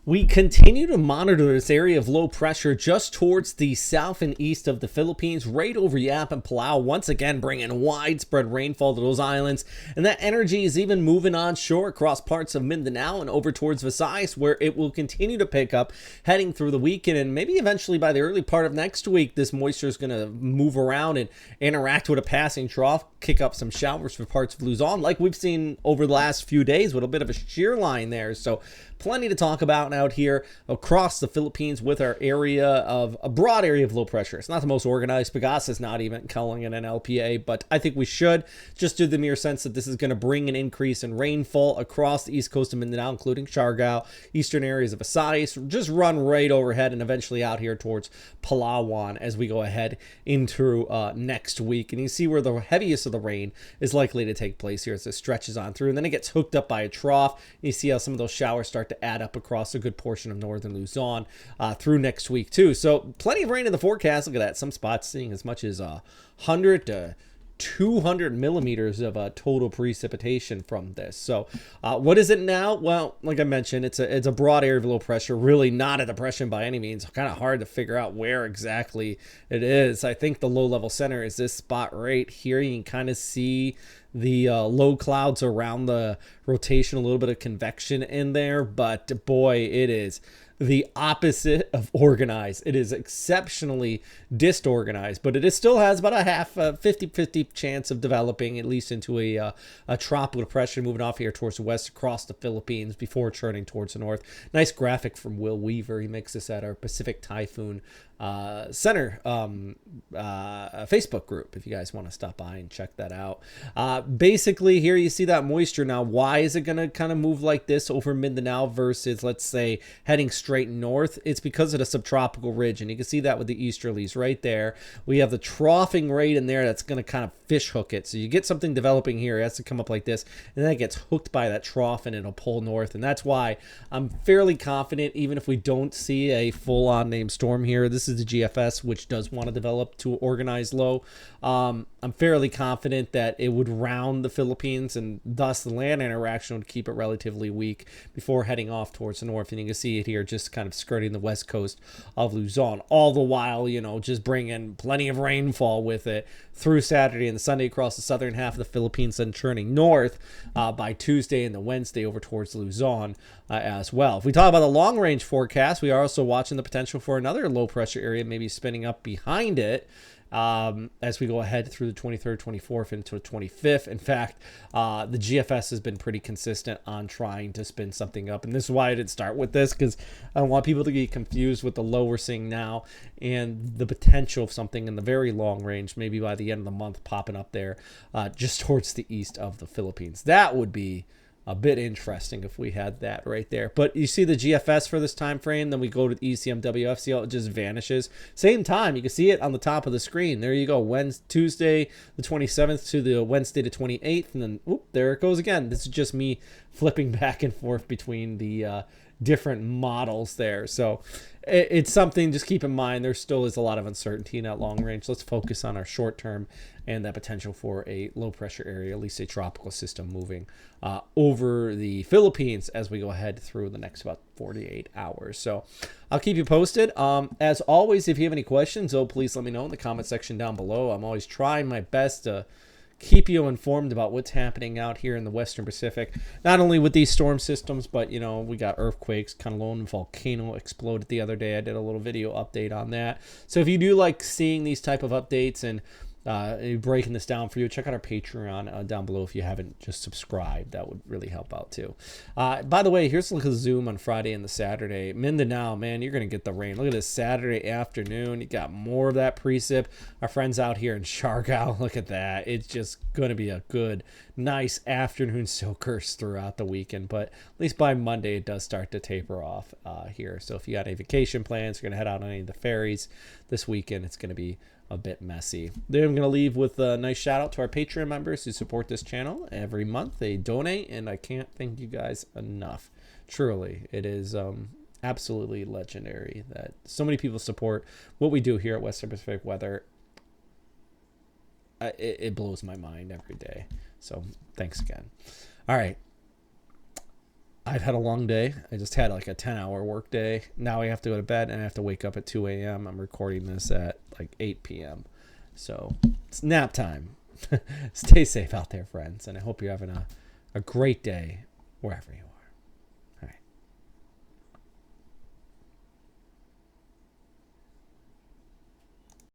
We continue to monitor this area of low pressure just towards the south and east of the Philippines, right over Yap and Palau, once again bringing widespread rainfall to those islands. And that energy is even moving onshore across parts of Mindanao and over towards Visayas, where it will continue to pick up heading through the weekend. And maybe eventually by the early part of next week, this moisture is going to move around and interact with a passing trough, kick up some showers for parts of Luzon, like we've seen over the last few days with a bit of a shear line there. So plenty to talk about out here across the Philippines with our area of a broad area of low pressure. It's not the most organized. Pagasa is not even calling it an LPA, but I think we should, just due to the mere sense that this is going to bring an increase in rainfall across the east coast of Mindanao, including Siargao, eastern areas of Visayas, just run right overhead and eventually out here towards Palawan as we go ahead into next week. And you see where the heaviest of the rain is likely to take place here as it stretches on through, and then it gets hooked up by a trough. You see how some of those showers start to add up across a good portion of northern Luzon through next week too. So plenty of rain in the forecast. Look at that. Some spots seeing as much as 100 to 200 millimeters of total precipitation from this. So what is it now? Well, like I mentioned, it's a broad area of low pressure, really not a depression by any means. Kind of hard to figure out where exactly it is. I think the low level center is this spot right here. You can kind of see the low clouds around the rotation, a little bit of convection in there, but boy, it is the opposite of organized. It is exceptionally disorganized, but it still has about a half 50-50 chance of developing at least into a tropical depression moving off here towards the west across the Philippines before turning towards the north. Nice graphic from Will Weaver. He makes this at our Pacific Typhoon Center Facebook group if you guys want to stop by and check that out. Basically here you see that moisture. Now why is it going to kind of move like this over Mindanao versus, let's say, heading straight north? It's because of the subtropical ridge, and you can see that with the easterlies right there. We have the troughing right in there that's going to kind of fish hook it. So you get something developing here. It has to come up like this, and then it gets hooked by that trough and it'll pull north. And that's why I'm fairly confident, even if we don't see a full-on named storm here, this is the GFS, which does want to develop to organized low. I'm fairly confident that it would round the Philippines, and thus the land interaction would keep it relatively weak before heading off towards the north. And you can see it here just kind of skirting the west coast of Luzon, all the while, you know, just bringing plenty of rainfall with it through Saturday and Sunday across the southern half of the Philippines, then turning north by Tuesday and the Wednesday over towards Luzon as well. If we talk about the long range forecast, we are also watching the potential for another low pressure area maybe spinning up behind it as we go ahead through the 23rd, 24th into the 25th. In fact, the GFS has been pretty consistent on trying to spin something up, and this is why I didn't start with this, because I don't want people to get confused with the low we're seeing now and the potential of something in the very long range, maybe by the end of the month, popping up there just towards the east of the Philippines. That would be a bit interesting if we had that right there. But you see the GFS for this time frame, then we go to the ECMWF, see how it just vanishes. Same time, you can see it on the top of the screen. There you go, Tuesday the 27th to the Wednesday the 28th, and then whoop, there it goes again. This is just me flipping back and forth between the different models there. So it's something, just keep in mind, there still is a lot of uncertainty in that long range. Let's focus on our short term and that potential for a low pressure area, at least a tropical system moving over the Philippines as we go ahead through the next about 48 hours. So I'll keep you posted. As always, if you have any questions, please let me know in the comment section down below. I'm always trying my best to keep you informed about what's happening out here in the Western Pacific, not only with these storm systems, but, you know, we got earthquakes. Lone volcano exploded the other day. I did a little video update on that. So if you do like seeing these type of updates and breaking this down for you, check out our Patreon down below if you haven't just subscribed. That would really help out too. By the way, here's a look at Zoom on Friday and the Saturday. Mindanao, man, you're going to get the rain. Look at this Saturday afternoon. You got more of that precip. Our friends out here in Siargao, look at that. It's just going to be a good, nice afternoon soakers throughout the weekend. But at least by Monday, it does start to taper off here. So if you got any vacation plans, you're going to head out on any of the ferries this weekend, it's going to be a bit messy. Then I'm going to leave with a nice shout out to our Patreon members who support this channel every month. They donate, and I can't thank you guys enough. Truly, it is absolutely legendary that so many people support what we do here at Western Pacific Weather. It blows my mind every day. So thanks again. All right. I've had a long day. I just had like a 10-hour work day. Now I have to go to bed and I have to wake up at 2 a.m. I'm recording this at like 8 p.m. So it's nap time. Stay safe out there, friends. And I hope you're having a great day wherever you are.